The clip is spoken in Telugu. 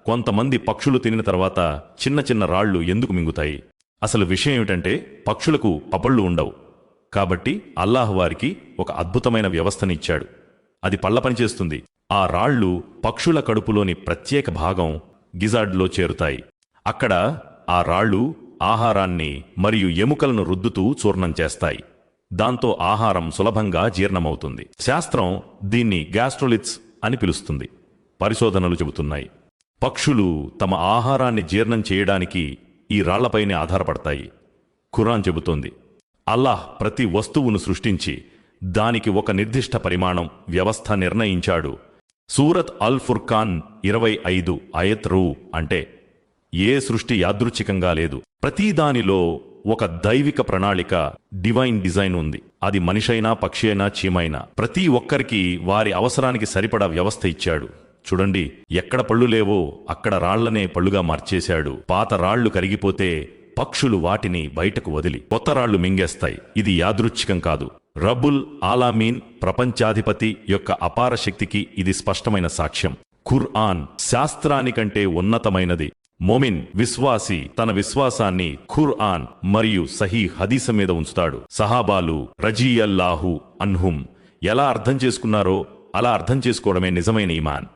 కొంతమంది పక్షులు తినిన తర్వాత చిన్న చిన్న రాళ్లు ఎందుకు మింగుతాయి? అసలు విషయం ఏమిటంటే పక్షులకు పపళ్ళు ఉండవు. కాబట్టి అల్లాహ్ వారికి ఒక అద్భుతమైన వ్యవస్థనిచ్చాడు. అది పళ్ళ పనిచేస్తుంది. ఆ రాళ్లు పక్షుల కడుపులోని ప్రత్యేక భాగం గిజార్డ్లో చేరుతాయి. అక్కడ ఆ రాళ్లు ఆహారాన్ని మరియు ఎముకలను రుద్దుతూ చూర్ణం చేస్తాయి. దాంతో ఆహారం సులభంగా జీర్ణమవుతుంది. శాస్త్రం దీన్ని గ్యాస్ట్రోలిత్స్ అని పిలుస్తుంది. పరిశోధనలు చెబుతున్నాయి, పక్షులు తమ ఆహారాన్ని జీర్ణం చేయడానికి ఈ రాళ్లపైనే ఆధారపడతాయి. ఖురాన్ చెబుతోంది, అల్లాహ్ ప్రతి వస్తువును సృష్టించి దానికి ఒక నిర్దిష్ట పరిమాణం వ్యవస్థ నిర్ణయించాడు. సూరత్ అల్ ఫుర్ఖాన్ 25 ఆయత్ రూ. అంటే ఏ సృష్టి యాదృచ్ఛికంగా లేదు. ప్రతిదానిలో ఒక దైవిక ప్రణాళిక, డివైన్ డిజైన్ ఉంది. అది మనిషైనా పక్షి అయినా చీమైనా ప్రతి ఒక్కరికి వారి అవసరానికి సరిపడా వ్యవస్థ ఇచ్చాడు. చూడండి, ఎక్కడ పళ్ళు లేవో అక్కడ రాళ్లనే పళ్ళుగా మార్చేశాడు. పాత రాళ్లు కరిగిపోతే పక్షులు వాటిని బయటకు వదిలి కొత్త రాళ్లు మింగేస్తాయి. ఇది యాదృచ్ఛికం కాదు. రబ్బుల్ ఆలామీన్ ప్రపంచాధిపతి యొక్క అపార శక్తికి ఇది స్పష్టమైన సాక్ష్యం. ఖుర్ఆన్ శాస్త్రానికంటే ఉన్నతమైనది. మోమిన్ విశ్వాసి తన విశ్వాసాన్ని ఖుర్ఆన్ మరియు సహీ హదీస్ మీద ఉంచుతాడు. సహాబాలు రజీయల్లాహు అన్హుం ఎలా అర్థం చేసుకున్నారో అలా అర్థం చేసుకోవడమే నిజమైన ఈమాన్.